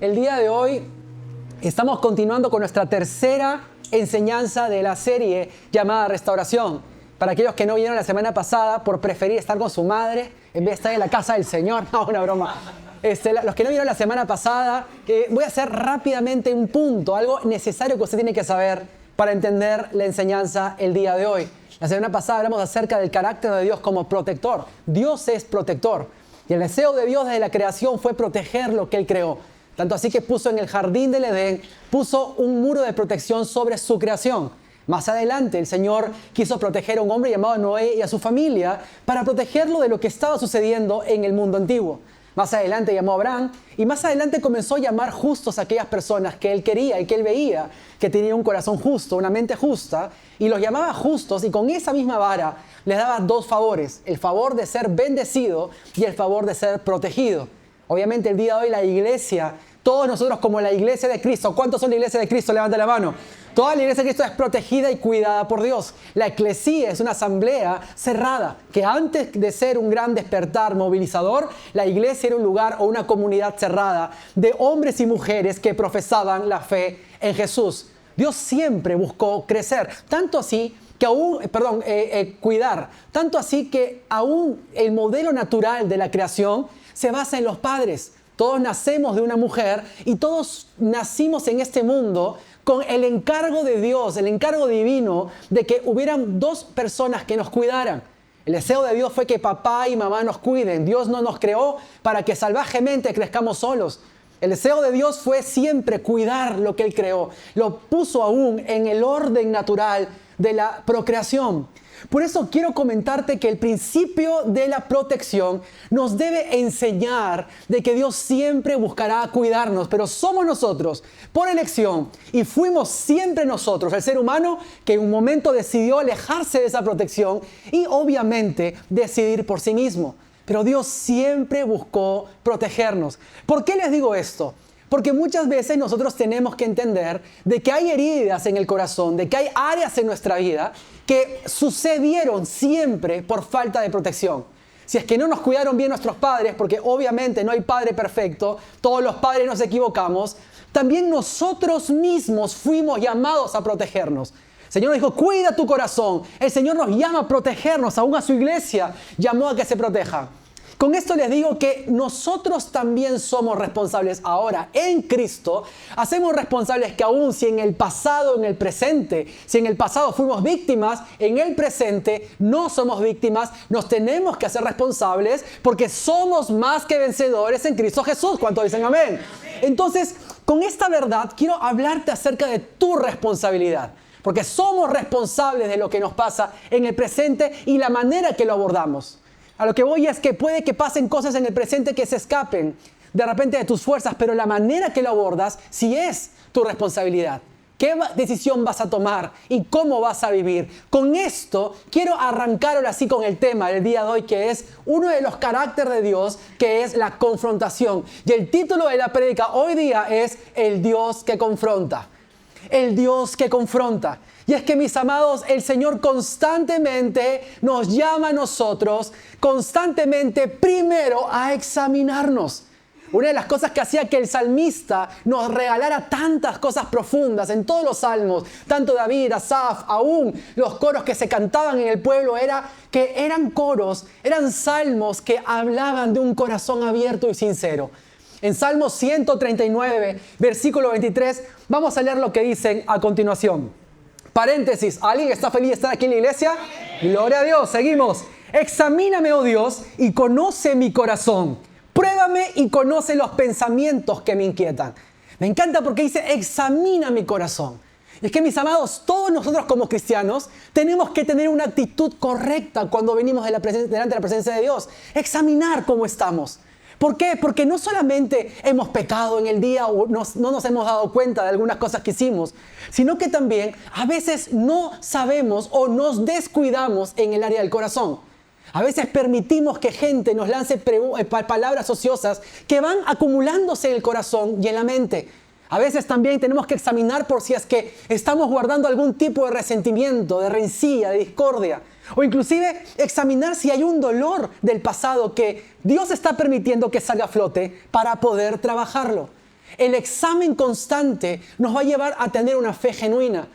El día de hoy estamos continuando con nuestra tercera enseñanza de la serie llamada Restauración. Para aquellos que no vinieron la semana pasada por preferir estar con su madre en vez de estar en la casa del Señor. No, una broma. Los que no vinieron la semana pasada, voy a hacer rápidamente un punto, algo necesario que usted tiene que saber para entender la enseñanza el día de hoy. La semana pasada hablamos acerca del carácter de Dios como protector. Dios es protector. Y el deseo de Dios desde la creación fue proteger lo que Él creó. Tanto así que puso en el jardín del Edén, puso un muro de protección sobre su creación. Más adelante el Señor quiso proteger a un hombre llamado Noé y a su familia para protegerlo de lo que estaba sucediendo en el mundo antiguo. Más adelante llamó a Abraham y más adelante comenzó a llamar justos a aquellas personas que Él quería y que Él veía que tenían un corazón justo, una mente justa, y los llamaba justos y con esa misma vara les daba dos favores: el favor de ser bendecido y el favor de ser protegido. Obviamente el día de hoy la iglesia, todos nosotros como la iglesia de Cristo, ¿cuántos son la iglesia de Cristo? Levanta la mano. Toda la iglesia de Cristo es protegida y cuidada por Dios. La eclesía es una asamblea cerrada, que antes de ser un gran despertar movilizador, la iglesia era un lugar o una comunidad cerrada de hombres y mujeres que profesaban la fe en Jesús. Dios siempre buscó crecer, tanto así que cuidar, tanto así que aún el modelo natural de la creación se basa en los padres. Todos nacemos de una mujer y todos nacimos en este mundo con el encargo de Dios, el encargo divino de que hubieran dos personas que nos cuidaran. El deseo de Dios fue que papá y mamá nos cuiden. Dios no nos creó para que salvajemente crezcamos solos. El deseo de Dios fue siempre cuidar lo que Él creó. Lo puso aún en el orden natural de la procreación. Por eso quiero comentarte que el principio de la protección nos debe enseñar de que Dios siempre buscará cuidarnos, pero somos nosotros, por elección, y fuimos siempre nosotros, el ser humano, que en un momento decidió alejarse de esa protección y obviamente decidir por sí mismo. Pero Dios siempre buscó protegernos. ¿Por qué les digo esto? Porque muchas veces nosotros tenemos que entender de que hay heridas en el corazón, de que hay áreas en nuestra vida que sucedieron siempre por falta de protección. Si es que no nos cuidaron bien nuestros padres, porque obviamente no hay padre perfecto, todos los padres nos equivocamos, también nosotros mismos fuimos llamados a protegernos. El Señor nos dijo, cuida tu corazón. El Señor nos llama a protegernos, aún a su iglesia llamó a que se proteja. Con esto les digo que nosotros también somos responsables ahora en Cristo. Hacemos responsables que aún si en el pasado, en el presente, si en el pasado fuimos víctimas, en el presente no somos víctimas, nos tenemos que hacer responsables porque somos más que vencedores en Cristo Jesús. ¿Cuántos dicen amén? Entonces, con esta verdad quiero hablarte acerca de tu responsabilidad. Porque somos responsables de lo que nos pasa en el presente y la manera que lo abordamos. A lo que voy es que puede que pasen cosas en el presente que se escapen de repente de tus fuerzas, pero la manera que lo abordas sí es tu responsabilidad. ¿Qué decisión vas a tomar y cómo vas a vivir? Con esto quiero arrancar ahora sí con el tema del día de hoy, que es uno de los caracteres de Dios, que es la confrontación. Y el título de la prédica hoy día es El Dios que confronta. El Dios que confronta. Y es que, mis amados, el Señor constantemente nos llama a nosotros, constantemente primero a examinarnos. Una de las cosas que hacía que el salmista nos regalara tantas cosas profundas en todos los salmos, tanto David, Asaf, aún los coros que se cantaban en el pueblo, era que eran coros, eran salmos que hablaban de un corazón abierto y sincero. En Salmo 139, versículo 23, vamos a leer lo que dicen a continuación. Paréntesis, ¿alguien está feliz de estar aquí en la iglesia? Gloria a Dios, seguimos. Examíname, oh Dios, y conoce mi corazón. Pruébame y conoce los pensamientos que me inquietan. Me encanta porque dice, examina mi corazón. Y es que, mis amados, todos nosotros como cristianos tenemos que tener una actitud correcta cuando venimos delante de la presencia de Dios. Examinar cómo estamos. ¿Por qué? Porque no solamente hemos pecado en el día o no nos hemos dado cuenta de algunas cosas que hicimos, sino que también a veces no sabemos o nos descuidamos en el área del corazón. A veces permitimos que gente nos lance palabras ociosas que van acumulándose en el corazón y en la mente. A veces también tenemos que examinar por si es que estamos guardando algún tipo de resentimiento, de rencilla, de discordia. O inclusive examinar si hay un dolor del pasado que Dios está permitiendo que salga a flote para poder trabajarlo. El examen constante nos va a llevar a tener una fe genuina.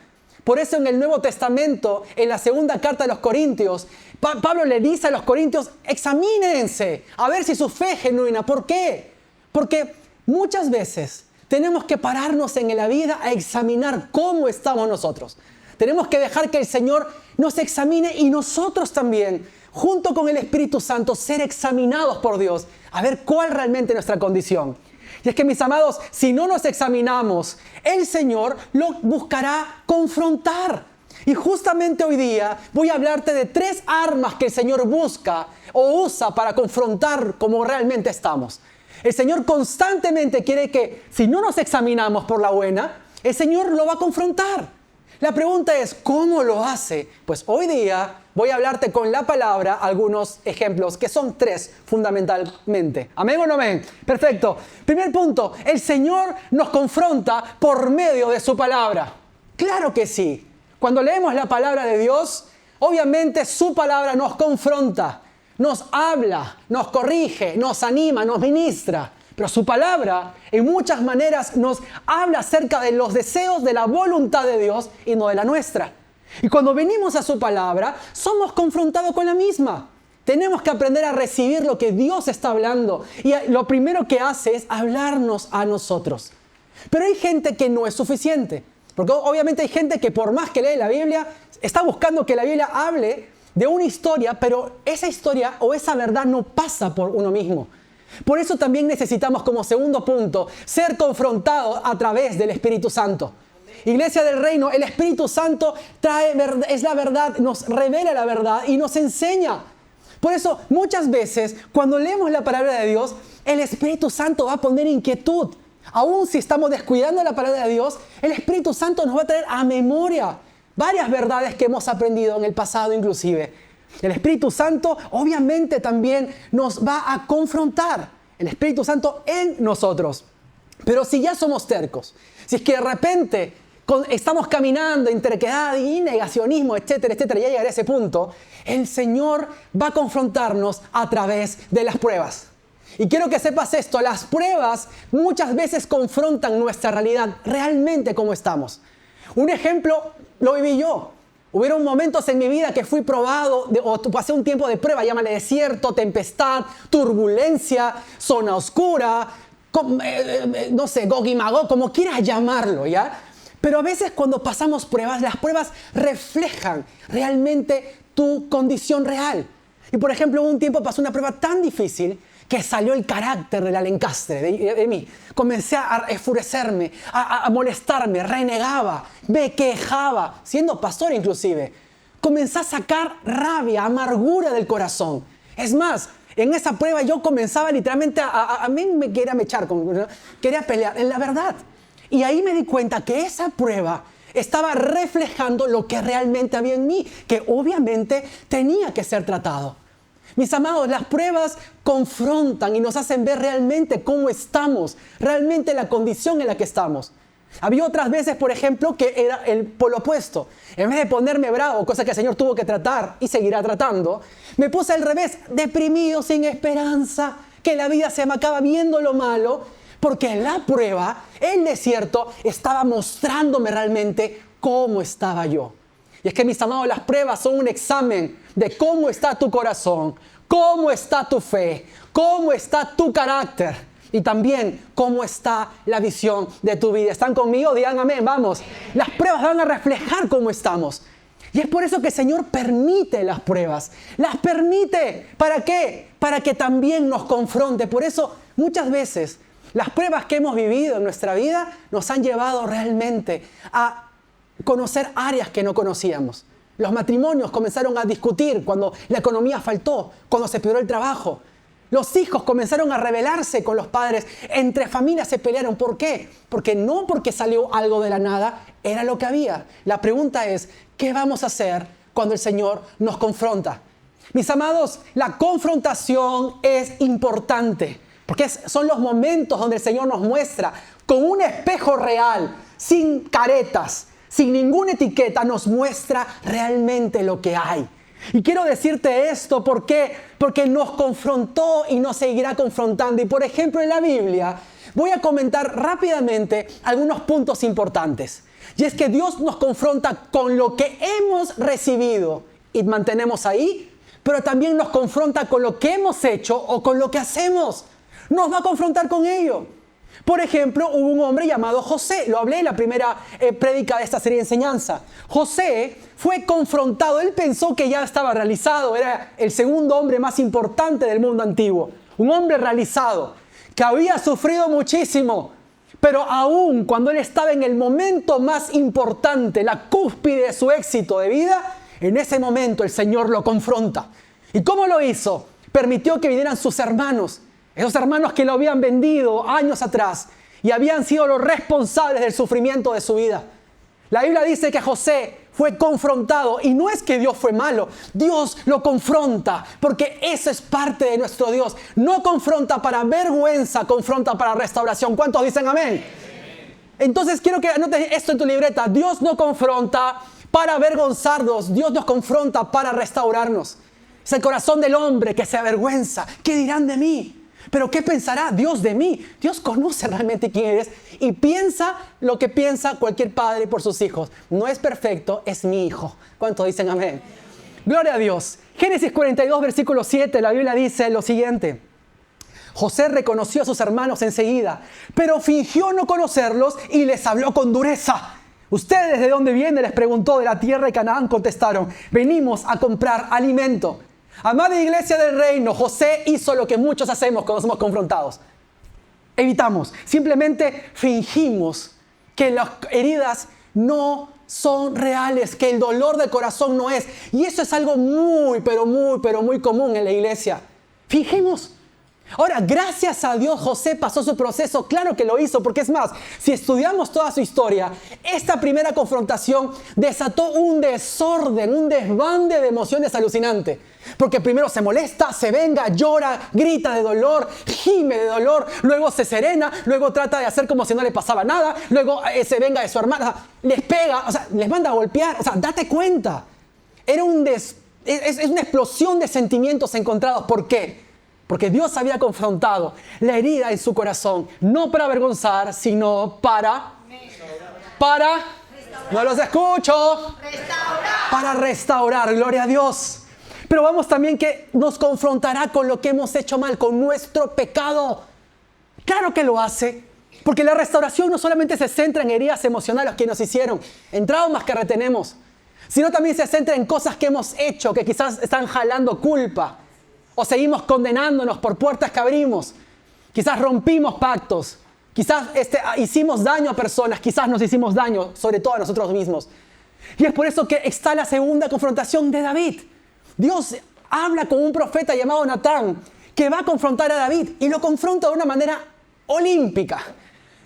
Por eso en el Nuevo Testamento, en la segunda carta de los Corintios, Pablo le dice a los corintios, examínense a ver si su fe es genuina. ¿Por qué? Porque muchas veces tenemos que pararnos en la vida a examinar cómo estamos nosotros. Tenemos que dejar que el Señor nos examine y nosotros también, junto con el Espíritu Santo, ser examinados por Dios, a ver cuál realmente es nuestra condición. Y es que, mis amados, si no nos examinamos, el Señor lo buscará confrontar. Y justamente hoy día voy a hablarte de 3 armas que el Señor busca o usa para confrontar cómo realmente estamos. El Señor constantemente quiere que, si no nos examinamos por la buena, el Señor lo va a confrontar. La pregunta es, ¿cómo lo hace? Pues hoy día voy a hablarte con la palabra algunos ejemplos, que son 3 fundamentalmente. ¿Amén o no amén? Perfecto. Primer punto, el Señor nos confronta por medio de su palabra. Claro que sí. Cuando leemos la palabra de Dios, obviamente su palabra nos confronta, nos habla, nos corrige, nos anima, nos ministra. Pero su palabra en muchas maneras nos habla acerca de los deseos de la voluntad de Dios y no de la nuestra. Y cuando venimos a su palabra, somos confrontados con la misma. Tenemos que aprender a recibir lo que Dios está hablando. Y lo primero que hace es hablarnos a nosotros. Pero hay gente que no es suficiente. Porque obviamente hay gente que por más que lee la Biblia, está buscando que la Biblia hable de una historia, pero esa historia o esa verdad no pasa por uno mismo. Por eso también necesitamos, como segundo punto, ser confrontados a través del Espíritu Santo. Iglesia del Reino, el Espíritu Santo es la verdad, nos revela la verdad y nos enseña. Por eso, muchas veces, cuando leemos la palabra de Dios, el Espíritu Santo va a poner inquietud. Aún si estamos descuidando la palabra de Dios, el Espíritu Santo nos va a traer a memoria varias verdades que hemos aprendido en el pasado inclusive. El Espíritu Santo obviamente también nos va a confrontar. El Espíritu Santo en nosotros. Pero si ya somos tercos, si es que de repente estamos caminando en terquedad y negacionismo, etcétera, etcétera, ya llegaré a ese punto, el Señor va a confrontarnos a través de las pruebas. Y quiero que sepas esto, las pruebas muchas veces confrontan nuestra realidad, realmente cómo estamos. Un ejemplo lo viví yo. Hubieron momentos en mi vida que fui probado o pasé un tiempo de prueba, llámale desierto, tempestad, turbulencia, zona oscura, no sé, Gog y Magog, como quieras llamarlo, ¿ya? Pero a veces cuando pasamos pruebas, las pruebas reflejan realmente tu condición real. Y por ejemplo, un tiempo pasó una prueba tan difícil que salió el carácter del Alencastre de mí. Comencé a enfurecerme, a molestarme, renegaba, me quejaba, siendo pastor inclusive. Comencé a sacar rabia, amargura del corazón. Es más, en esa prueba yo comenzaba literalmente a mí me quería mechar, quería pelear, en la verdad. Y ahí me di cuenta que esa prueba estaba reflejando lo que realmente había en mí, que obviamente tenía que ser tratado. Mis amados, las pruebas confrontan y nos hacen ver realmente cómo estamos, realmente la condición en la que estamos. Había otras veces, por ejemplo, que era el polo opuesto. En vez de ponerme bravo, cosa que el Señor tuvo que tratar y seguirá tratando, me puse al revés, deprimido, sin esperanza, que la vida se me acaba viendo lo malo, porque la prueba, el desierto, estaba mostrándome realmente cómo estaba yo. Y es que, mis amados, las pruebas son un examen de cómo está tu corazón, cómo está tu fe, cómo está tu carácter y también cómo está la visión de tu vida. ¿Están conmigo? Digan amén, vamos. Las pruebas van a reflejar cómo estamos. Y es por eso que el Señor permite las pruebas. Las permite. ¿Para qué? Para que también nos confronte. Por eso, muchas veces, las pruebas que hemos vivido en nuestra vida nos han llevado realmente a conocer áreas que no conocíamos. Los matrimonios comenzaron a discutir cuando la economía faltó, cuando se perdió el trabajo. Los hijos comenzaron a rebelarse con los padres. Entre familias se pelearon. ¿Por qué? Porque no porque salió algo de la nada, era lo que había. La pregunta es, ¿qué vamos a hacer cuando el Señor nos confronta? Mis amados, la confrontación es importante. Porque son los momentos donde el Señor nos muestra con un espejo real, sin caretas, sin ninguna etiqueta, nos muestra realmente lo que hay. Y quiero decirte esto, ¿por qué? Porque nos confrontó y nos seguirá confrontando. Y por ejemplo en la Biblia voy a comentar rápidamente algunos puntos importantes. Y es que Dios nos confronta con lo que hemos recibido y mantenemos ahí, pero también nos confronta con lo que hemos hecho o con lo que hacemos. Nos va a confrontar con ello. Por ejemplo, hubo un hombre llamado José. Lo hablé en la primera prédica de esta serie de enseñanza. José fue confrontado. Él pensó que ya estaba realizado. Era el segundo hombre más importante del mundo antiguo. Un hombre realizado, que había sufrido muchísimo. Pero aún cuando él estaba en el momento más importante, la cúspide de su éxito de vida, en ese momento el Señor lo confronta. ¿Y cómo lo hizo? Permitió que vinieran sus hermanos. Esos hermanos que lo habían vendido años atrás y habían sido los responsables del sufrimiento de su vida. La Biblia dice que José fue confrontado y no es que Dios fue malo. Dios lo confronta porque eso es parte de nuestro Dios. No confronta para vergüenza, confronta para restauración. ¿Cuántos dicen amén? Entonces quiero que anotes esto en tu libreta. Dios no confronta para avergonzarnos. Dios nos confronta para restaurarnos. Es el corazón del hombre que se avergüenza. ¿Qué dirán de mí? Pero ¿qué pensará Dios de mí? Dios conoce realmente quién eres y piensa lo que piensa cualquier padre por sus hijos. No es perfecto, es mi hijo. ¿Cuántos dicen amén? Gloria a Dios. Génesis 42, versículo 7, la Biblia dice lo siguiente. José reconoció a sus hermanos enseguida, pero fingió no conocerlos y les habló con dureza. ¿Ustedes de dónde vienen?, les preguntó. De la tierra de Canaán, contestaron. Venimos a comprar alimento. Amada iglesia del reino, José hizo lo que muchos hacemos cuando somos confrontados. Evitamos, simplemente fingimos que las heridas no son reales, que el dolor del corazón no es. Y eso es algo muy común en la iglesia. Fingimos. Ahora, gracias a Dios, José pasó su proceso. Claro que lo hizo, porque es más, si estudiamos toda su historia, esta primera confrontación desató un desorden, un desbande de emociones alucinante. Porque primero se molesta, se venga, llora, grita de dolor, gime de dolor, luego se serena, luego trata de hacer como si no le pasaba nada, luego se venga de su hermana, les pega, les manda a golpear. Date cuenta. Es una explosión de sentimientos encontrados. ¿Por qué? Porque Dios había confrontado la herida en su corazón, no para avergonzar, sino para, no los escucho, para restaurar, gloria a Dios. Pero vamos también que nos confrontará con lo que hemos hecho mal, con nuestro pecado. Claro que lo hace, porque la restauración no solamente se centra en heridas emocionales que nos hicieron, en traumas que retenemos, sino también se centra en cosas que hemos hecho, que quizás están jalando culpa. O seguimos condenándonos por puertas que abrimos. Quizás rompimos pactos. Quizás hicimos daño a personas. Quizás nos hicimos daño, sobre todo a nosotros mismos. Y es por eso que está la segunda confrontación de David. Dios habla con un profeta llamado Natán, que va a confrontar a David. Y lo confronta de una manera olímpica.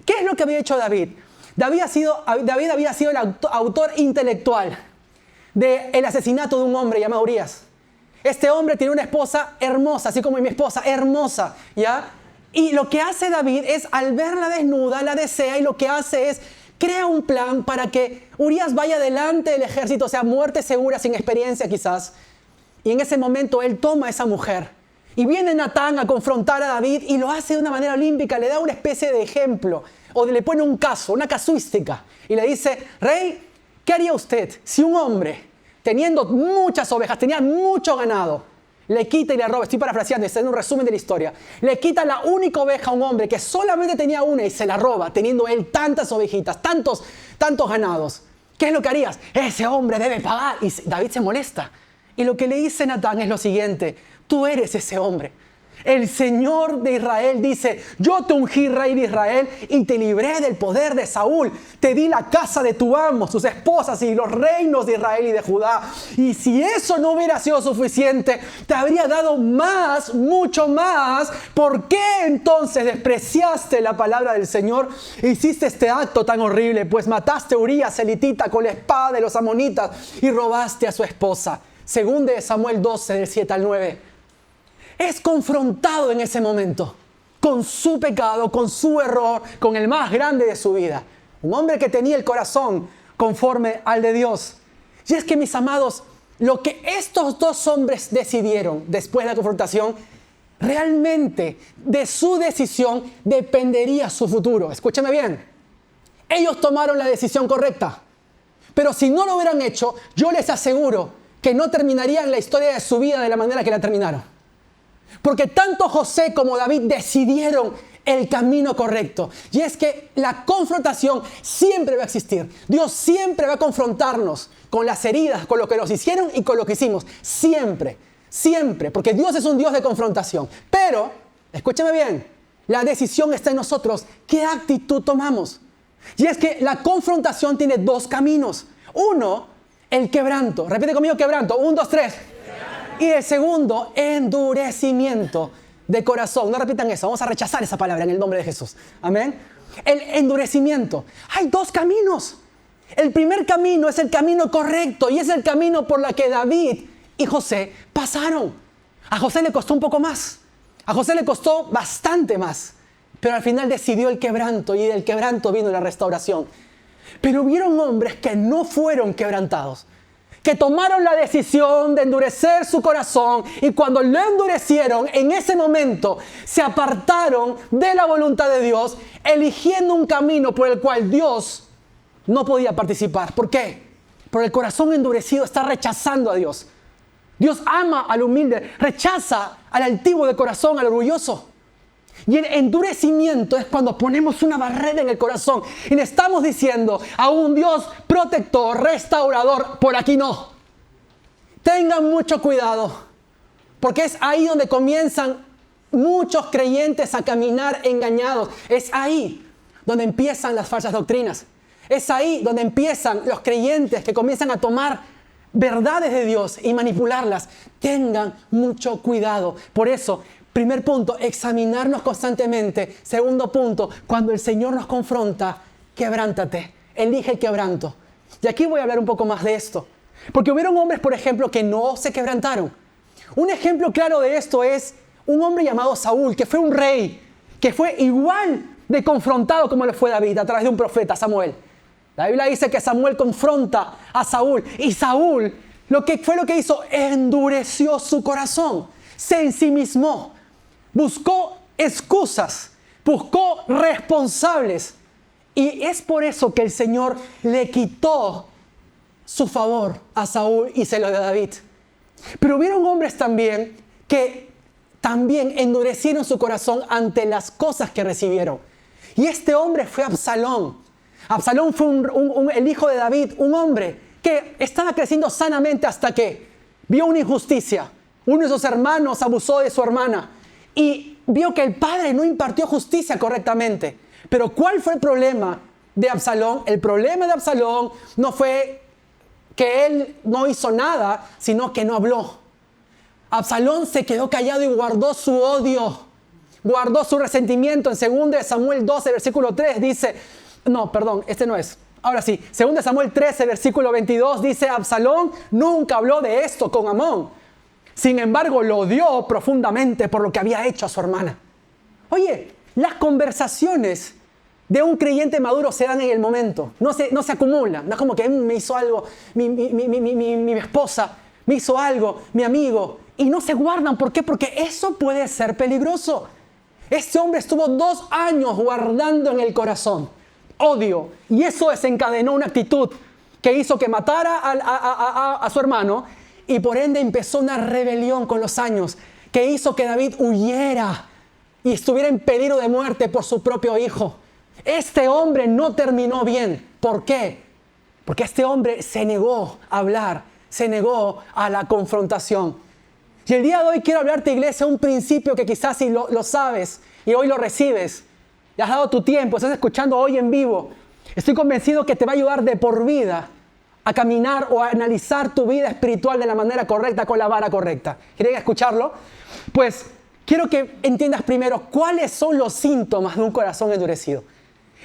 ¿Qué es lo que había hecho David? David había sido el autor intelectual del asesinato de un hombre llamado Urías. Este hombre tiene una esposa hermosa, así como mi esposa, hermosa, ¿ya? Y lo que hace David es, al verla desnuda, la desea, y lo que hace es, crea un plan para que Urías vaya delante del ejército, o sea, muerte segura, sin experiencia quizás. Y en ese momento él toma a esa mujer. Y viene Natán a confrontar a David y lo hace de una manera olímpica, le da una especie de ejemplo, o le pone un caso, una casuística. Y le dice, rey, ¿qué haría usted si un hombre, teniendo muchas ovejas, tenía mucho ganado, le quita y le roba? Estoy parafraseando, estoy en un resumen de la historia. Le quita la única oveja a un hombre que solamente tenía una y se la roba, teniendo él tantas ovejitas, tantos ganados. ¿Qué es lo que harías? Ese hombre debe pagar. Y David se molesta. Y lo que le dice Natán es lo siguiente: tú eres ese hombre. El Señor de Israel dice, yo te ungí rey de Israel y te libré del poder de Saúl. Te di la casa de tu amo, sus esposas y los reinos de Israel y de Judá. Y si eso no hubiera sido suficiente, te habría dado más, mucho más. ¿Por qué entonces despreciaste la palabra del Señor? Hiciste este acto tan horrible, pues mataste a Urías elitita con la espada de los amonitas y robaste a su esposa. Según de Samuel 12, del 7 al 9. Es confrontado en ese momento con su pecado, con su error, con el más grande de su vida. Un hombre que tenía el corazón conforme al de Dios. Y es que, mis amados, lo que estos dos hombres decidieron después de la confrontación realmente de su decisión dependería su futuro. Escúchame bien. Ellos tomaron la decisión correcta. Pero si no lo hubieran hecho, yo les aseguro que no terminarían la historia de su vida de la manera que la terminaron. Porque tanto José como David decidieron el camino correcto. Y es que la confrontación siempre va a existir. Dios siempre va a confrontarnos con las heridas, con lo que nos hicieron y con lo que hicimos. Siempre, siempre. Porque Dios es un Dios de confrontación. Pero, escúchame bien, la decisión está en nosotros. ¿Qué actitud tomamos? Y es que la confrontación tiene dos caminos. Uno, el quebranto. Repite conmigo, quebranto. 1, 2, 3. Y el segundo, endurecimiento de corazón. No repitan eso. Vamos a rechazar esa palabra en el nombre de Jesús. Amén. El endurecimiento. Hay dos caminos. El primer camino es el camino correcto y es el camino por la que David y José pasaron. A José le costó un poco más. A José le costó bastante más. Pero al final decidió el quebranto y del quebranto vino la restauración. Pero hubieron hombres que no fueron quebrantados, que tomaron la decisión de endurecer su corazón y cuando lo endurecieron, en ese momento se apartaron de la voluntad de Dios, eligiendo un camino por el cual Dios no podía participar. ¿Por qué? Porque el corazón endurecido está rechazando a Dios. Dios ama al humilde, rechaza al altivo de corazón, al orgulloso. Y el endurecimiento es cuando ponemos una barrera en el corazón y le estamos diciendo a un Dios protector, restaurador, por aquí no. Tengan mucho cuidado, porque es ahí donde comienzan muchos creyentes a caminar engañados. Es ahí donde empiezan las falsas doctrinas. Es ahí donde empiezan los creyentes que comienzan a tomar verdades de Dios y manipularlas. Tengan mucho cuidado. Por eso, primer punto, examinarnos constantemente. Segundo punto, cuando el Señor nos confronta, quebrántate. Elige el quebranto. Y aquí voy a hablar un poco más de esto. Porque hubieron hombres, por ejemplo, que no se quebrantaron. Un ejemplo claro de esto es un hombre llamado Saúl, que fue un rey, que fue igual de confrontado como lo fue David a través de un profeta, Samuel. La Biblia dice que Samuel confronta a Saúl. Y Saúl, lo que hizo, endureció su corazón. Se ensimismó. Buscó excusas, buscó responsables. Y es por eso que el Señor le quitó su favor a Saúl y se lo dio a David. Pero hubieron hombres también que también endurecieron su corazón ante las cosas que recibieron. Y este hombre fue Absalón. Absalón fue el hijo de David, un hombre que estaba creciendo sanamente hasta que vio una injusticia. Uno de sus hermanos abusó de su hermana y vio que el padre no impartió justicia correctamente. Pero ¿cuál fue el problema de Absalón? El problema de Absalón no fue que él no hizo nada, sino que no habló. Absalón se quedó callado y guardó su odio, guardó su resentimiento. En 2 Samuel 12, versículo 3 dice, no, perdón, este no es. Ahora sí, 2 Samuel 13, versículo 22 dice, Absalón nunca habló de esto con Amnón. Sin embargo, lo odió profundamente por lo que había hecho a su hermana. Oye, las conversaciones de un creyente maduro se dan en el momento, no se acumulan. No es como que me hizo algo mi esposa, me hizo algo mi amigo, y no se guardan. ¿Por qué? Porque eso puede ser peligroso. Este hombre estuvo 2 años guardando en el corazón odio, y eso desencadenó una actitud que hizo que matara a su hermano, y por ende empezó una rebelión con los años que hizo que David huyera y estuviera en peligro de muerte por su propio hijo. Este hombre no terminó bien. ¿Por qué? Porque este hombre se negó a hablar, se negó a la confrontación. Y el día de hoy quiero hablarte, iglesia, un principio que quizás si lo sabes y hoy lo recibes, le has dado tu tiempo, estás escuchando hoy en vivo, estoy convencido que te va a ayudar de por vida a caminar o a analizar tu vida espiritual de la manera correcta, con la vara correcta. ¿Quieres escucharlo? Pues quiero que entiendas primero cuáles son los síntomas de un corazón endurecido.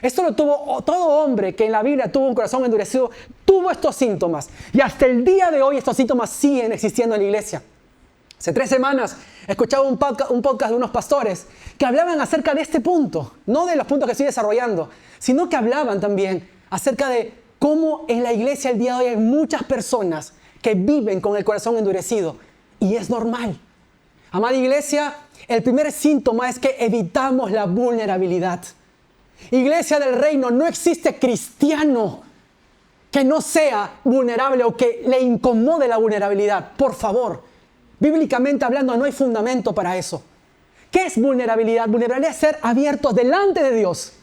Esto lo tuvo todo hombre que en la Biblia tuvo un corazón endurecido, tuvo estos síntomas. Y hasta el día de hoy estos síntomas siguen existiendo en la iglesia. Hace 3 semanas escuchaba un podcast de unos pastores que hablaban acerca de este punto, no de los puntos que estoy desarrollando, sino que hablaban también acerca de cómo en la iglesia el día de hoy hay muchas personas que viven con el corazón endurecido. Y es normal. Amada iglesia, El primer síntoma es que evitamos la vulnerabilidad. Iglesia del Reino, no existe cristiano que no sea vulnerable o que le incomode la vulnerabilidad. Por favor, bíblicamente hablando, no hay fundamento para eso. ¿Qué es vulnerabilidad? Vulnerabilidad es ser abiertos delante de Dios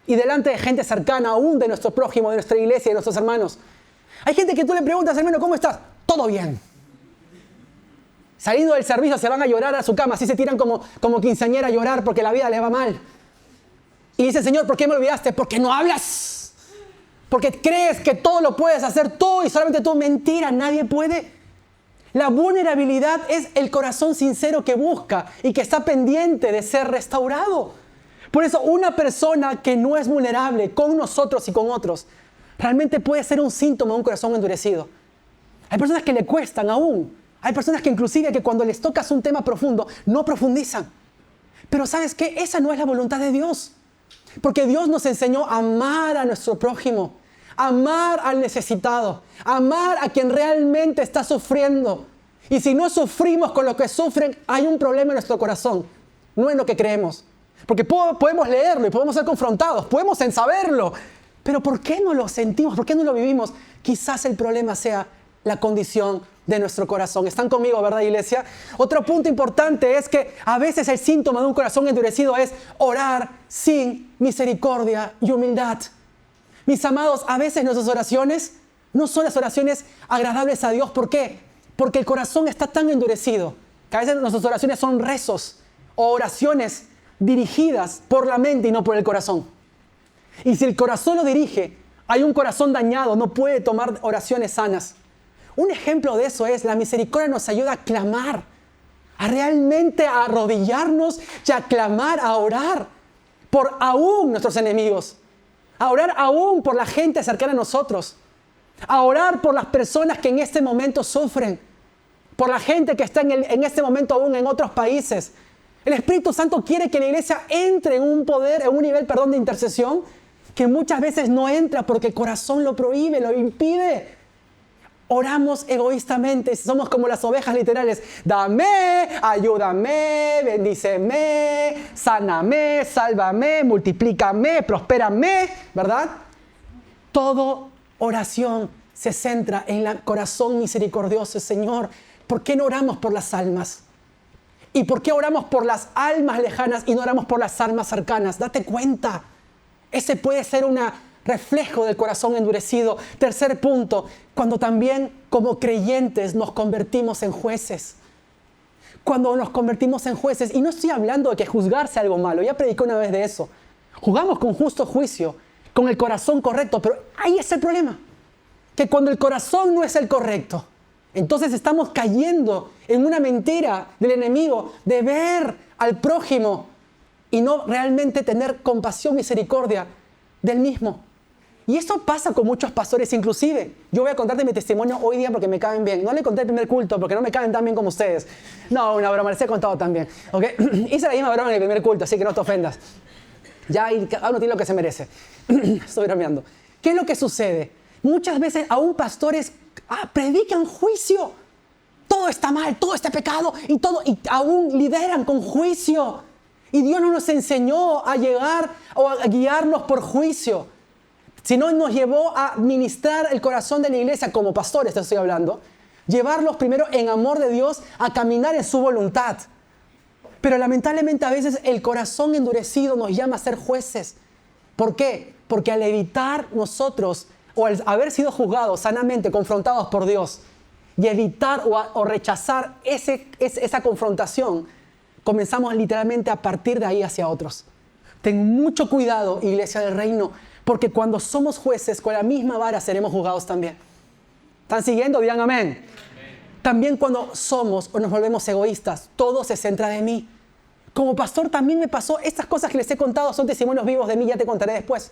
y delante de gente cercana, aún de nuestro prójimo, de nuestra iglesia, de nuestros hermanos. Hay gente que tú le preguntas, hermano, ¿cómo estás? Todo bien. Saliendo del servicio se van a llorar a su cama, así se tiran como quinceañera a llorar porque la vida les va mal. Y dice, Señor, ¿por qué me olvidaste? Porque no hablas. Porque crees que todo lo puedes hacer tú y solamente tú. Mentira, nadie puede. La vulnerabilidad es el corazón sincero que busca y que está pendiente de ser restaurado. Por eso una persona que no es vulnerable con nosotros y con otros, realmente puede ser un síntoma de un corazón endurecido. Hay personas que le cuestan aún. Hay personas que inclusive que cuando les tocas un tema profundo, no profundizan. Pero ¿sabes qué? Esa no es la voluntad de Dios. Porque Dios nos enseñó a amar a nuestro prójimo, amar al necesitado, amar a quien realmente está sufriendo. Y si no sufrimos con lo que sufren, hay un problema en nuestro corazón, no en lo que creemos. Porque podemos leerlo y podemos ser confrontados, podemos saberlo. Pero ¿por qué no lo sentimos? ¿Por qué no lo vivimos? Quizás el problema sea la condición de nuestro corazón. ¿Están conmigo, verdad, iglesia? Otro punto importante es que a veces el síntoma de un corazón endurecido es orar sin misericordia y humildad. Mis amados, a veces nuestras oraciones no son las oraciones agradables a Dios. ¿Por qué? Porque el corazón está tan endurecido que a veces nuestras oraciones son rezos o oraciones dirigidas por la mente y no por el corazón. Y si el corazón lo dirige, hay un corazón dañado, no puede tomar oraciones sanas. Un ejemplo de eso es la misericordia nos ayuda a clamar, a realmente arrodillarnos y a clamar, a orar por aún nuestros enemigos, a orar aún por la gente cercana a nosotros, a orar por las personas que en este momento sufren, por la gente que está en este momento aún en otros países. El Espíritu Santo quiere que la iglesia entre en un poder, en un nivel, de intercesión que muchas veces no entra porque el corazón lo prohíbe, lo impide. Oramos egoístamente, somos como las ovejas literales. Dame, ayúdame, bendíceme, sáname, sálvame, multiplícame, prospérame, ¿verdad? Todo oración se centra en el corazón misericordioso. Señor, ¿por qué no oramos por las almas? ¿Y por qué oramos por las almas lejanas y no oramos por las almas cercanas? Date cuenta. Ese puede ser un reflejo del corazón endurecido. Tercer punto, cuando también como creyentes nos convertimos en jueces. Cuando nos convertimos en jueces, y no estoy hablando de que juzgarse algo malo, ya prediqué una vez de eso. Juzgamos con justo juicio, con el corazón correcto, pero ahí es el problema. Que cuando el corazón no es el correcto, entonces estamos cayendo en una mentira del enemigo de ver al prójimo y no realmente tener compasión, misericordia del mismo. Y esto pasa con muchos pastores inclusive. Yo voy a contarte mi testimonio hoy día porque me caen bien. No le conté el primer culto porque no me caen tan bien como ustedes. No, una broma, les he contado también. ¿Okay? Hice la misma broma en el primer culto, así que no te ofendas. Ya cada uno tiene lo que se merece. Estoy bromeando. ¿Qué es lo que sucede? Muchas veces aún pastores predican juicio. Todo está mal, todo está pecado y aún lideran con juicio. Y Dios no nos enseñó a llegar o a guiarnos por juicio, sino nos llevó a ministrar el corazón de la iglesia como pastores, te estoy hablando. Llevarlos primero en amor de Dios a caminar en su voluntad. Pero lamentablemente a veces el corazón endurecido nos llama a ser jueces. ¿Por qué? Porque al evitar nosotros o al haber sido juzgados sanamente, confrontados por Dios, y evitar o rechazar esa confrontación, comenzamos literalmente a partir de ahí hacia otros. Ten mucho cuidado, iglesia del reino, porque cuando somos jueces, con la misma vara seremos juzgados también. ¿Están siguiendo? Digan amén. También cuando somos o nos volvemos egoístas, todo se centra en mí. Como pastor también me pasó, estas cosas que les he contado son testimonios vivos de mí, ya te contaré después.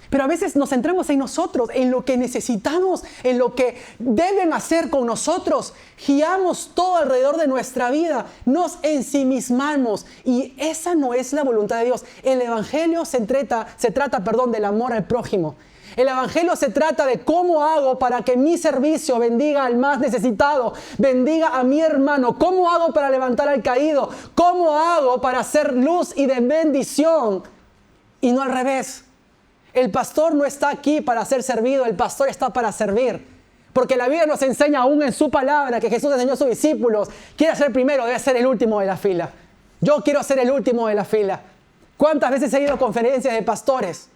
Pero a veces nos centramos en nosotros, en lo que necesitamos, en lo que deben hacer con nosotros. Giramos todo alrededor de nuestra vida, nos ensimismamos y esa no es la voluntad de Dios. El Evangelio se trata del amor al prójimo. El evangelio se trata de cómo hago para que mi servicio bendiga al más necesitado, bendiga a mi hermano. ¿Cómo hago para levantar al caído? ¿Cómo hago para hacer luz y de bendición? Y no al revés. El pastor no está aquí para ser servido, el pastor está para servir. Porque la Biblia nos enseña aún en su palabra que Jesús enseñó a sus discípulos, quiere ser primero, debe ser el último de la fila. Yo quiero ser el último de la fila. ¿Cuántas veces he ido a conferencias de pastores?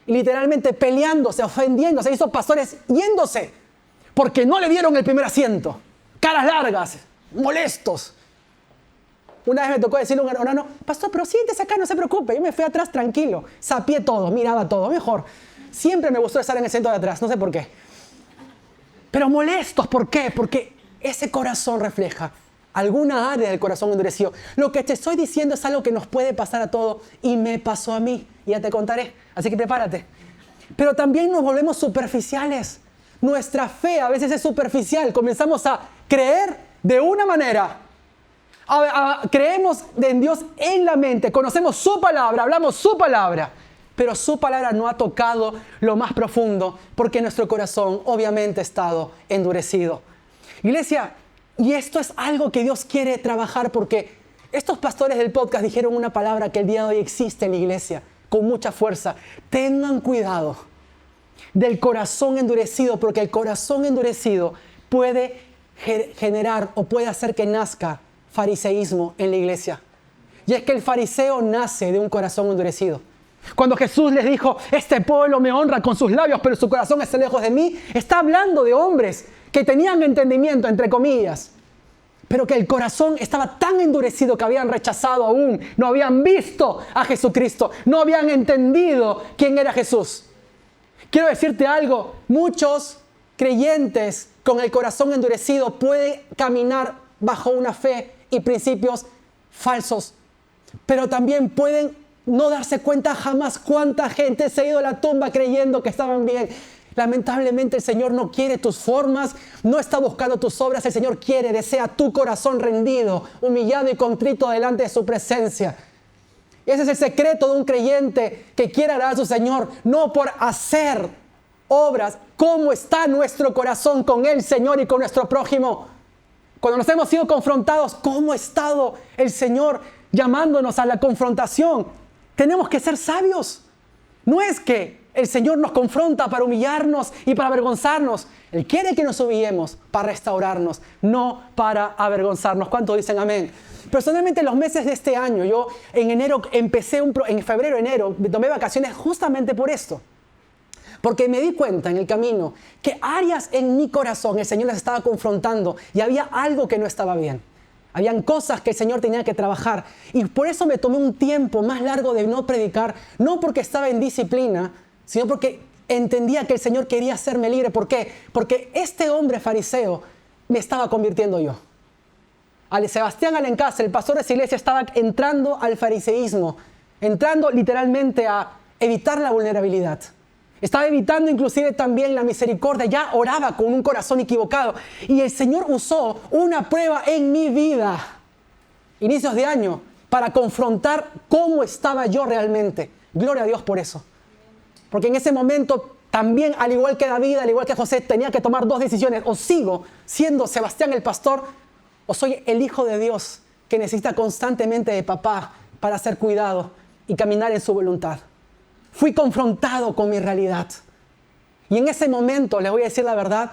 Y literalmente peleándose, ofendiéndose, hizo pastores yéndose porque no le dieron el primer asiento. Caras largas, molestos. Una vez me tocó decirle a un hermano, pastor, pero siéntese acá, no se preocupe. Yo me fui atrás tranquilo, sapié todo, miraba todo, mejor. Siempre me gustó estar en el centro de atrás, no sé por qué. Pero molestos, ¿por qué? Porque ese corazón refleja alguna área del corazón endurecido. Lo que te estoy diciendo es algo que nos puede pasar a todos y me pasó a mí. Y ya te contaré, así que prepárate. Pero también nos volvemos superficiales. Nuestra fe a veces es superficial. Comenzamos a creer de una manera. Creemos en Dios en la mente. Conocemos su palabra, hablamos su palabra. Pero su palabra no ha tocado lo más profundo porque nuestro corazón obviamente ha estado endurecido. Iglesia, y esto es algo que Dios quiere trabajar porque estos pastores del podcast dijeron una palabra que el día de hoy existe en la iglesia con mucha fuerza. Tengan cuidado del corazón endurecido porque el corazón endurecido puede generar o puede hacer que nazca fariseísmo en la iglesia. Y es que el fariseo nace de un corazón endurecido. Cuando Jesús les dijo, este pueblo me honra con sus labios, pero su corazón está lejos de mí, está hablando de hombres que tenían entendimiento, entre comillas, pero que el corazón estaba tan endurecido que habían rechazado aún, no habían visto a Jesucristo, no habían entendido quién era Jesús. Quiero decirte algo, muchos creyentes con el corazón endurecido pueden caminar bajo una fe y principios falsos, pero también pueden no darse cuenta jamás cuánta gente se ha ido a la tumba creyendo que estaban bien. Lamentablemente el Señor no quiere tus formas, no está buscando tus obras. El Señor desea tu corazón rendido, humillado y contrito delante de su presencia. Y ese es el secreto de un creyente que quiere agradar a su Señor, no por hacer obras. ¿Cómo está nuestro corazón con el Señor y con nuestro prójimo? Cuando nos hemos sido confrontados, ¿cómo ha estado el Señor llamándonos a la confrontación? Tenemos que ser sabios. No es que el Señor nos confronta para humillarnos y para avergonzarnos. Él quiere que nos humillemos para restaurarnos, no para avergonzarnos. ¿Cuántos dicen amén? Personalmente, en los meses de este año, yo en febrero, enero, me tomé vacaciones justamente por esto. Porque me di cuenta en el camino que áreas en mi corazón el Señor las estaba confrontando y había algo que no estaba bien. Habían cosas que el Señor tenía que trabajar y por eso me tomé un tiempo más largo de no predicar, no porque estaba en disciplina, sino porque entendía que el Señor quería hacerme libre. ¿Por qué? Porque este hombre fariseo me estaba convirtiendo yo. Sebastián Alencastre, el pastor de esa iglesia, estaba entrando al fariseísmo, entrando literalmente a evitar la vulnerabilidad. Estaba evitando inclusive también la misericordia. Ya oraba con un corazón equivocado. Y el Señor usó una prueba en mi vida, inicios de año, para confrontar cómo estaba yo realmente. Gloria a Dios por eso. Porque en ese momento también, al igual que David, al igual que José, tenía que tomar dos decisiones. O sigo siendo Sebastián el pastor, o soy el hijo de Dios que necesita constantemente de papá para ser cuidado y caminar en su voluntad. Fui confrontado con mi realidad. Y en ese momento, les voy a decir la verdad,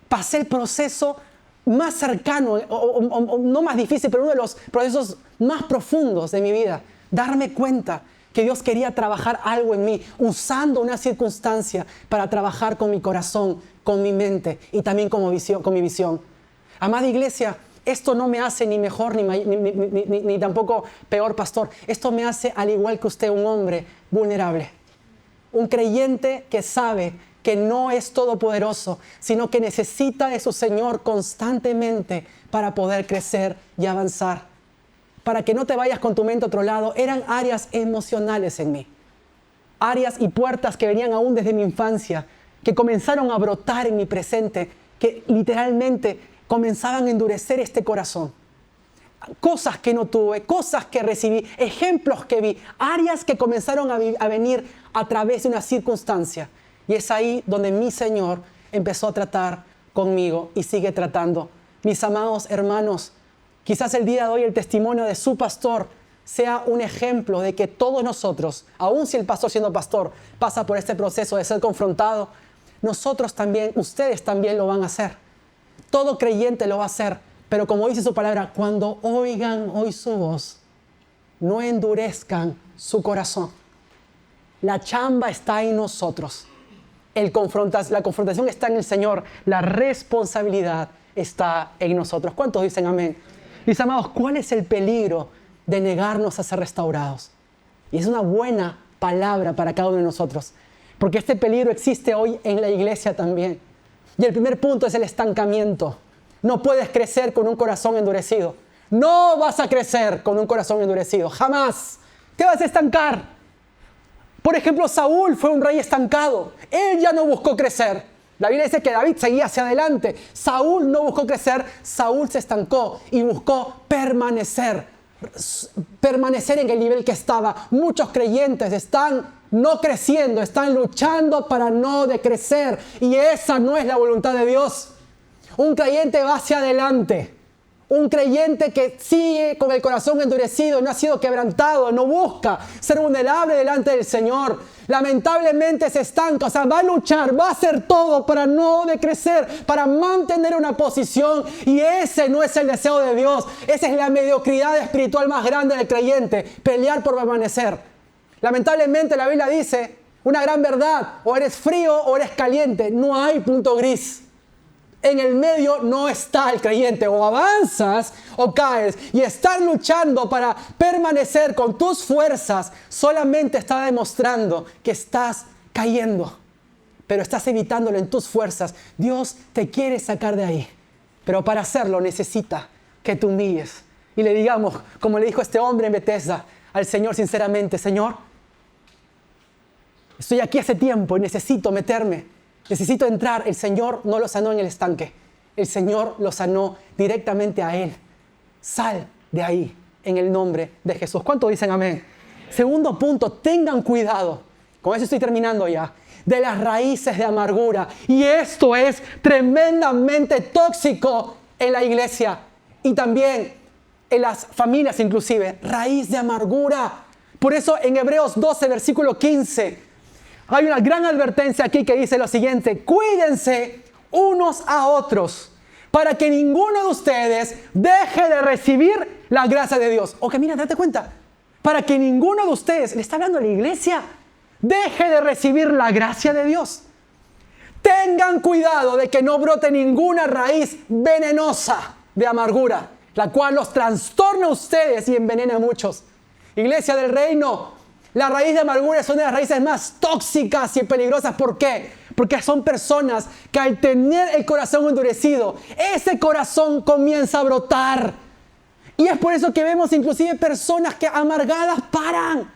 pasé el proceso más cercano, o no más difícil, pero uno de los procesos más profundos de mi vida. Darme cuenta que Dios quería trabajar algo en mí, usando una circunstancia para trabajar con mi corazón, con mi mente y también con mi visión. Amada iglesia, esto no me hace ni mejor ni tampoco peor pastor. Esto me hace, al igual que usted, un hombre vulnerable. Un creyente que sabe que no es todopoderoso, sino que necesita de su Señor constantemente para poder crecer y avanzar. Para que no te vayas con tu mente a otro lado, eran áreas emocionales en mí. Áreas y puertas que venían aún desde mi infancia, que comenzaron a brotar en mi presente, que literalmente comenzaban a endurecer este corazón. Cosas que no tuve, cosas que recibí, ejemplos que vi, áreas que comenzaron a venir a través de una circunstancia. Y es ahí donde mi Señor empezó a tratar conmigo y sigue tratando. Mis amados hermanos, quizás el día de hoy el testimonio de su pastor sea un ejemplo de que todos nosotros, aun si el pastor siendo pastor pasa por este proceso de ser confrontado, nosotros también, ustedes también lo van a hacer. Todo creyente lo va a hacer, pero como dice su palabra, cuando oigan hoy su voz, no endurezcan su corazón. La chamba está en nosotros. La confrontación está en el Señor. La responsabilidad está en nosotros. ¿Cuántos dicen amén? Mis amados, ¿cuál es el peligro de negarnos a ser restaurados? Y es una buena palabra para cada uno de nosotros, porque este peligro existe hoy en la iglesia también. Y el primer punto es el estancamiento. No puedes crecer con un corazón endurecido. No vas a crecer con un corazón endurecido. Jamás. Te vas a estancar. Por ejemplo, Saúl fue un rey estancado. Él ya no buscó crecer. La Biblia dice que David seguía hacia adelante. Saúl no buscó crecer. Saúl se estancó y buscó permanecer. Permanecer en el nivel que estaba. Muchos creyentes están no creciendo, están luchando para no decrecer. Y esa no es la voluntad de Dios. Un creyente va hacia adelante. Un creyente que sigue con el corazón endurecido, no ha sido quebrantado, no busca ser vulnerable delante del Señor. Lamentablemente se estanca, o sea, va a luchar, va a hacer todo para no decrecer, para mantener una posición. Y ese no es el deseo de Dios. Esa es la mediocridad espiritual más grande del creyente, pelear por permanecer. Lamentablemente la Biblia dice una gran verdad: o eres frío o eres caliente, no hay punto gris. En el medio no está el creyente, o avanzas o caes. Y estar luchando para permanecer con tus fuerzas solamente está demostrando que estás cayendo, pero estás evitándolo en tus fuerzas. Dios te quiere sacar de ahí, pero para hacerlo necesita que te humilles y le digamos, como le dijo este hombre en Bethesda, al Señor sinceramente: Señor, estoy aquí hace tiempo y necesito meterme. Necesito entrar. El Señor no lo sanó en el estanque. El Señor lo sanó directamente a Él. Sal de ahí en el nombre de Jesús. ¿Cuántos dicen amén? Segundo punto, tengan cuidado. Con eso estoy terminando ya. De las raíces de amargura. Y esto es tremendamente tóxico en la iglesia y también en las familias inclusive. Raíz de amargura. Por eso en Hebreos 12, versículo 15... hay una gran advertencia aquí que dice lo siguiente: cuídense unos a otros para que ninguno de ustedes deje de recibir la gracia de Dios. Ok, mira, date cuenta. Para que ninguno de ustedes, le está hablando a la iglesia, deje de recibir la gracia de Dios. Tengan cuidado de que no brote ninguna raíz venenosa de amargura, la cual los trastorna a ustedes y envenena a muchos. Iglesia del Reino, la raíz de amargura es una de las raíces más tóxicas y peligrosas. ¿Por qué? Porque son personas que al tener el corazón endurecido, ese corazón comienza a brotar. Y es por eso que vemos inclusive personas que amargadas paran.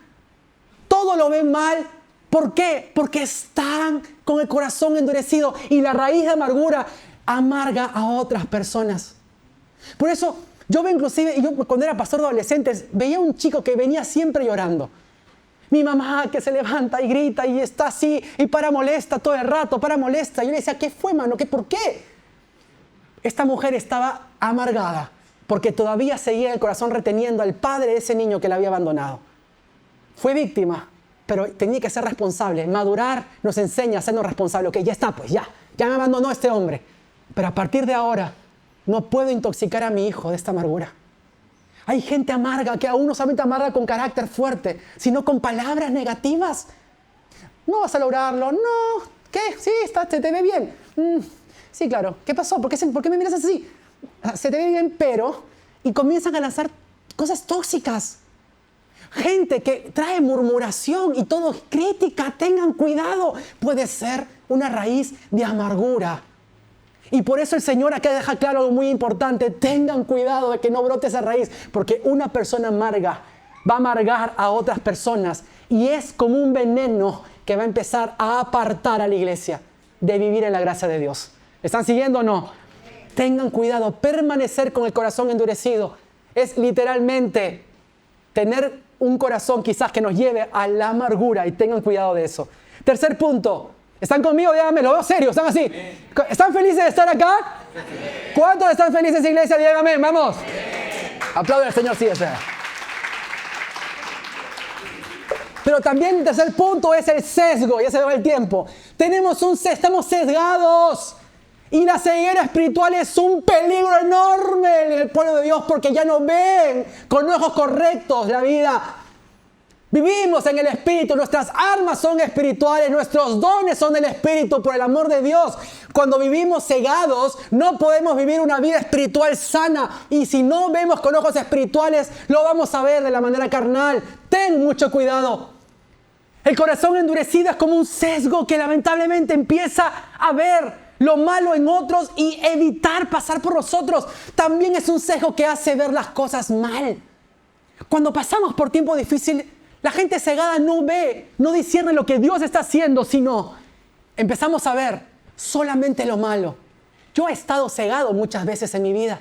Todo lo ven mal. ¿Por qué? Porque están con el corazón endurecido. Y la raíz de amargura amarga a otras personas. Por eso yo veo inclusive, y yo cuando era pastor de adolescentes, veía un chico que venía siempre llorando. Mi mamá que se levanta y grita y está así y para molesta todo el rato, para molesta. Yo le decía, ¿qué fue, mano? ¿Por qué? Esta mujer estaba amargada porque todavía seguía en el corazón reteniendo al padre de ese niño que la había abandonado. Fue víctima, pero tenía que ser responsable. Madurar nos enseña a sernos responsables. Ok, ya está, pues ya me abandonó este hombre. Pero a partir de ahora no puedo intoxicar a mi hijo de esta amargura. Hay gente amarga que aún no solamente amarga con carácter fuerte, sino con palabras negativas. No vas a lograrlo, no. ¿Qué? Sí, se te ve bien. Sí, claro. ¿Qué pasó? ¿Por qué me miras así? Se te ve bien, pero... Y comienzan a lanzar cosas tóxicas. Gente que trae murmuración y todo crítica. Tengan cuidado. Puede ser una raíz de amargura. Y por eso el Señor acá deja claro algo muy importante. Tengan cuidado de que no brote esa raíz. Porque una persona amarga va a amargar a otras personas. Y es como un veneno que va a empezar a apartar a la iglesia de vivir en la gracia de Dios. ¿Están siguiendo o no? Tengan cuidado. Permanecer con el corazón endurecido es literalmente tener un corazón quizás que nos lleve a la amargura. Y tengan cuidado de eso. Tercer punto. ¿Están conmigo? Díganme, lo veo serio, están así. ¿Están felices de estar acá? ¿Cuántos están felices, iglesia? Díganme, vamos. Aplaudan al Señor, sí, espera. Pero también el tercer punto es el sesgo. Ya se ve el tiempo. Estamos sesgados. Y la ceguera espiritual es un peligro enorme en el pueblo de Dios porque ya no ven con ojos correctos la vida. Vivimos en el Espíritu, nuestras armas son espirituales, nuestros dones son del Espíritu por el amor de Dios. Cuando vivimos cegados, no podemos vivir una vida espiritual sana. Y si no vemos con ojos espirituales, lo vamos a ver de la manera carnal. Ten mucho cuidado. El corazón endurecido es como un sesgo que lamentablemente empieza a ver lo malo en otros y evitar pasar por nosotros. También es un sesgo que hace ver las cosas mal. Cuando pasamos por tiempos difíciles, la gente cegada no ve, no discierne lo que Dios está haciendo, sino empezamos a ver solamente lo malo. Yo he estado cegado muchas veces en mi vida,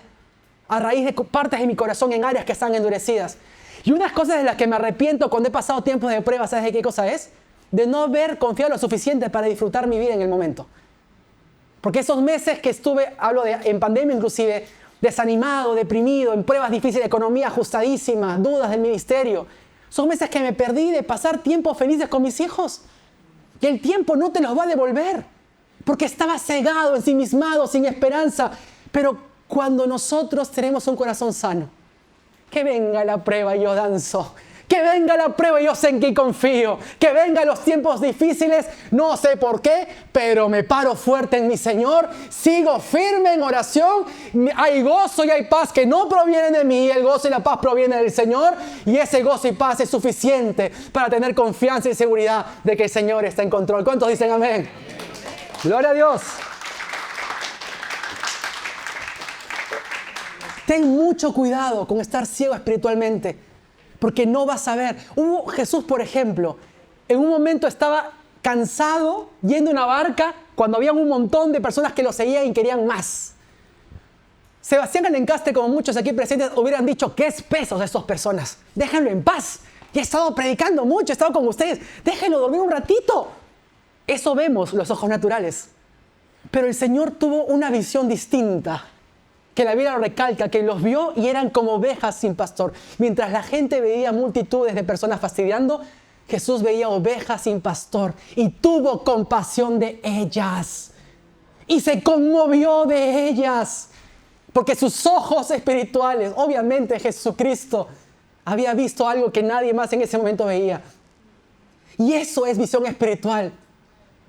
a raíz de partes de mi corazón en áreas que están endurecidas. Y unas cosas de las que me arrepiento cuando he pasado tiempos de prueba, ¿sabes de qué cosa es? De no haber confiado lo suficiente para disfrutar mi vida en el momento. Porque esos meses que estuve, en pandemia inclusive, desanimado, deprimido, en pruebas difíciles de economía ajustadísimas, dudas del ministerio, son meses que me perdí de pasar tiempos felices con mis hijos. Y el tiempo no te los va a devolver. Porque estaba cegado, ensimismado, sin esperanza. Pero cuando nosotros tenemos un corazón sano, que venga la prueba y yo danzo. Que venga la prueba y yo sé en qué confío. Que vengan los tiempos difíciles, no sé por qué, pero me paro fuerte en mi Señor. Sigo firme en oración. Hay gozo y hay paz que no provienen de mí. El gozo y la paz provienen del Señor. Y ese gozo y paz es suficiente para tener confianza y seguridad de que el Señor está en control. ¿Cuántos dicen amén? Gloria a Dios. Ten mucho cuidado con estar ciego espiritualmente, porque no vas a ver. Jesús, por ejemplo, en un momento estaba cansado yendo en una barca cuando había un montón de personas que lo seguían y querían más. Sebastián Alencastre, como muchos aquí presentes, hubieran dicho, qué espesos esas personas. Déjenlo en paz. Ya he estado predicando mucho, he estado con ustedes. Déjenlo dormir un ratito. Eso vemos los ojos naturales. Pero el Señor tuvo una visión distinta, que la Biblia lo recalca, que los vio y eran como ovejas sin pastor. Mientras la gente veía multitudes de personas fastidiando, Jesús veía ovejas sin pastor y tuvo compasión de ellas. Y se conmovió de ellas. Porque sus ojos espirituales, obviamente Jesucristo, había visto algo que nadie más en ese momento veía. Y eso es visión espiritual.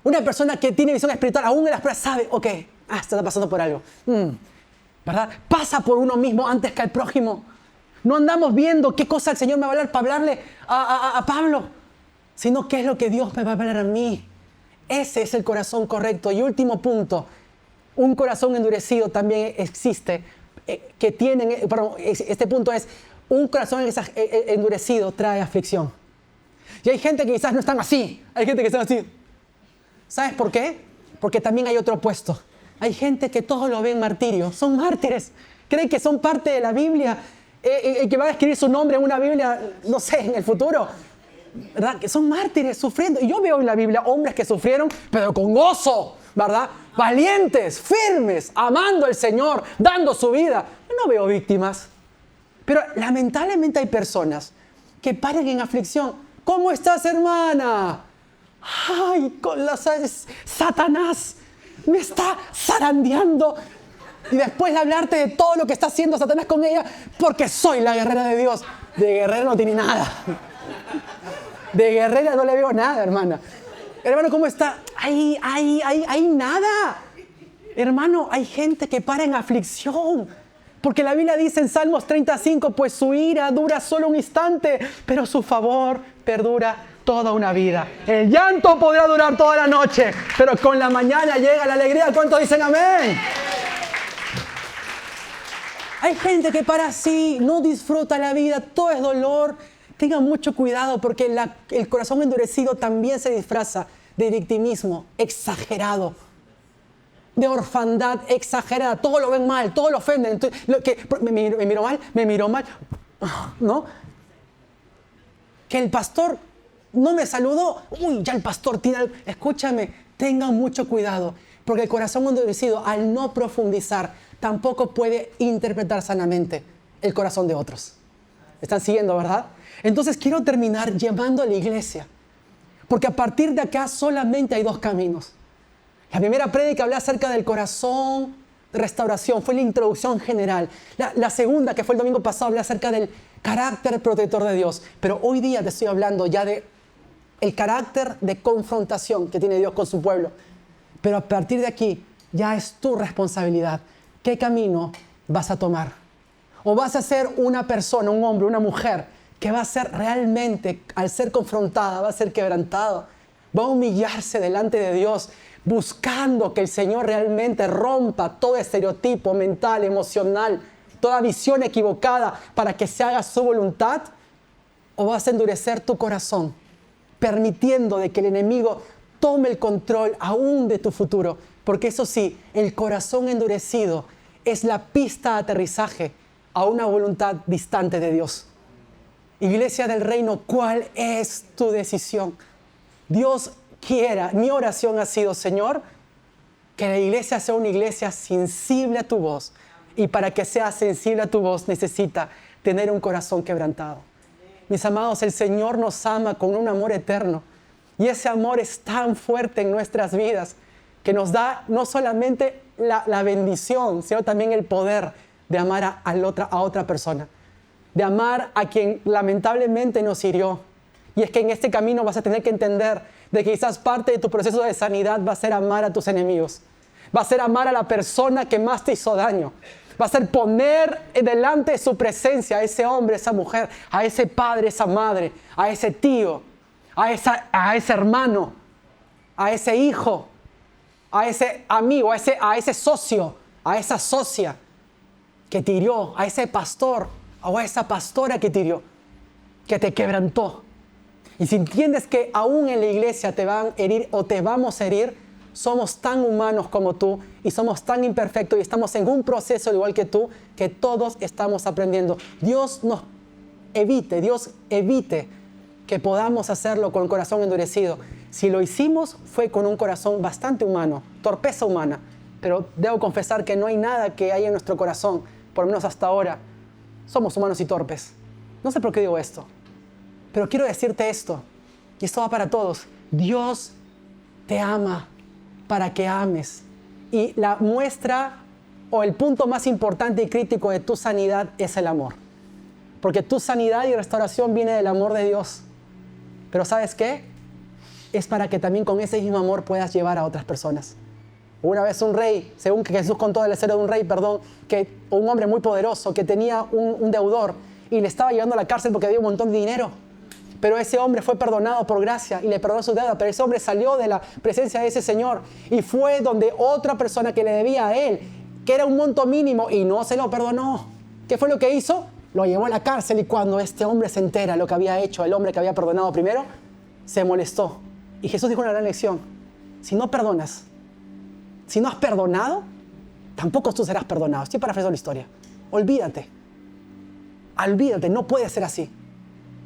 Una persona que tiene visión espiritual, aún en las pruebas, sabe, ok, está pasando por algo. ¿Verdad? Pasa por uno mismo antes que al prójimo. No andamos viendo qué cosa el Señor me va a hablar para hablarle a Pablo, sino qué es lo que Dios me va a hablar a mí. Ese es el corazón correcto. Y último punto, un corazón endurecido también existe. Este punto es, un corazón endurecido trae aflicción. Y hay gente que quizás no están así, hay gente que están así. ¿Sabes por qué? Porque también hay otro opuesto. Hay gente que todos lo ven martirio, son mártires, creen que son parte de la Biblia, que va a escribir su nombre en una Biblia, no sé, en el futuro, ¿verdad? Que son mártires sufriendo. Y yo veo en la Biblia hombres que sufrieron, pero con gozo, ¿verdad? Valientes, firmes, amando al Señor, dando su vida. Yo no veo víctimas, pero lamentablemente hay personas que paran en aflicción. ¿Cómo estás, hermana? Ay, con Satanás me está zarandeando. Y después de hablarte de todo lo que está haciendo Satanás con ella, porque soy la guerrera de Dios. De guerrera no tiene nada. De guerrera no le veo nada, hermana. Hermano, ¿cómo está? Hay nada. Hermano, hay gente que para en aflicción. Porque la Biblia dice en Salmos 35, pues su ira dura solo un instante, pero su favor perdura toda una vida. El llanto podrá durar toda la noche, pero con la mañana llega la alegría. ¿Cuántos dicen amén? Hay gente que para así, no disfruta la vida, todo es dolor. Tengan mucho cuidado porque el corazón endurecido también se disfraza de victimismo exagerado, de orfandad exagerada. Todo lo ven mal, todo lo ofenden. Entonces, me miró mal, ¿no? Que el pastor no me saludó. Uy, ya el pastor tiene algo. Escúchame, tengan mucho cuidado, porque el corazón endurecido, al no profundizar, tampoco puede interpretar sanamente el corazón de otros. ¿Están siguiendo, verdad? Entonces quiero terminar llamando a la iglesia, porque a partir de acá solamente hay dos caminos. La primera prédica hablé acerca del corazón de restauración, fue la introducción general. La segunda, que fue el domingo pasado, hablé acerca del carácter protector de Dios. Pero hoy día te estoy hablando ya de el carácter de confrontación que tiene Dios con su pueblo. Pero a partir de aquí ya es tu responsabilidad. ¿Qué camino vas a tomar? O vas a ser una persona, un hombre, una mujer, que va a ser realmente, al ser confrontada, va a ser quebrantado, va a humillarse delante de Dios, buscando que el Señor realmente rompa todo estereotipo mental, emocional, toda visión equivocada para que se haga su voluntad. O vas a endurecer tu corazón, permitiendo de que el enemigo tome el control aún de tu futuro. Porque eso sí, el corazón endurecido es la pista de aterrizaje a una voluntad distante de Dios. Iglesia del Reino, ¿cuál es tu decisión? Dios quiera, mi oración ha sido, Señor, que la iglesia sea una iglesia sensible a tu voz. Y para que sea sensible a tu voz necesita tener un corazón quebrantado. Mis amados, el Señor nos ama con un amor eterno. Y ese amor es tan fuerte en nuestras vidas que nos da no solamente la bendición, sino también el poder de amar a otra persona. De amar a quien lamentablemente nos hirió. Y es que en este camino vas a tener que entender de que quizás parte de tu proceso de sanidad va a ser amar a tus enemigos. Va a ser amar a la persona que más te hizo daño. Va a ser poner delante de su presencia a ese hombre, esa mujer, a ese padre, esa madre, a ese tío, a ese hermano, a ese hijo, a ese amigo, a ese socio, a esa socia que te hirió, a ese pastor o a esa pastora que te hirió, que te quebrantó. Y si entiendes que aún en la iglesia te van a herir o te vamos a herir, somos tan humanos como tú y somos tan imperfectos y estamos en un proceso igual que tú, que todos estamos aprendiendo. Dios evite que podamos hacerlo con el corazón endurecido. Si lo hicimos fue con un corazón bastante humano, torpeza humana, pero debo confesar que no hay nada que haya en nuestro corazón, por lo menos hasta ahora. Somos humanos y torpes. No sé por qué digo esto, pero quiero decirte esto, y esto va para todos. Dios te ama para que ames. Y la muestra o el punto más importante y crítico de tu sanidad es el amor. Porque tu sanidad y restauración viene del amor de Dios. Pero ¿sabes qué? Es para que también con ese mismo amor puedas llevar a otras personas. Una vez un rey, según que Jesús contó de la historia de un rey, un hombre muy poderoso que tenía un deudor y le estaba llevando a la cárcel porque debía un montón de dinero. Pero ese hombre fue perdonado por gracia y le perdonó su deuda. Pero ese hombre salió de la presencia de ese señor y fue donde otra persona que le debía a él, que era un monto mínimo, y no se lo perdonó. ¿Qué fue lo que hizo? Lo llevó a la cárcel, y cuando este hombre se entera lo que había hecho el hombre que había perdonado primero, se molestó. Y Jesús dijo una gran lección: si no perdonas, si no has perdonado, tampoco tú serás perdonado. Estoy parafraseando la historia. Olvídate, no puede ser así.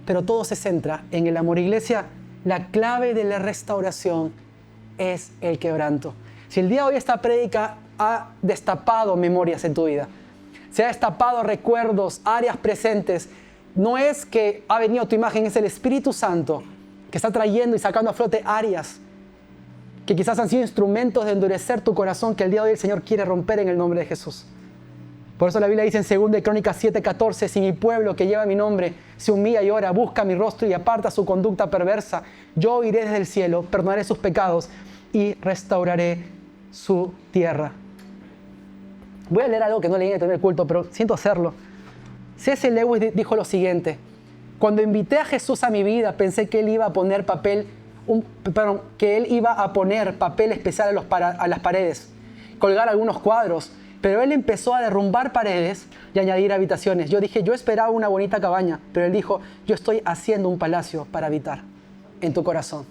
Pero todo se centra en el amor. Iglesia, la clave de la restauración es el quebranto. Si el día de hoy esta prédica ha destapado memorias en tu vida, se ha destapado recuerdos, áreas presentes, no es que ha venido tu imagen, es el Espíritu Santo que está trayendo y sacando a flote áreas que quizás han sido instrumentos de endurecer tu corazón, que el día de hoy el Señor quiere romper en el nombre de Jesús. Por eso la Biblia dice en 2 Crónicas 7:14, si mi pueblo que lleva mi nombre se humilla y ora, busca mi rostro y aparta su conducta perversa, yo oiré desde el cielo, perdonaré sus pecados y restauraré su tierra. Voy a leer algo que no leí en el primer culto, pero siento hacerlo. C.S. Lewis dijo lo siguiente: cuando invité a Jesús a mi vida, pensé que Él iba a poner papel especial a las paredes, colgar algunos cuadros, pero Él empezó a derrumbar paredes y añadir habitaciones. Yo dije, yo esperaba una bonita cabaña, pero Él dijo, yo estoy haciendo un palacio para habitar en tu corazón.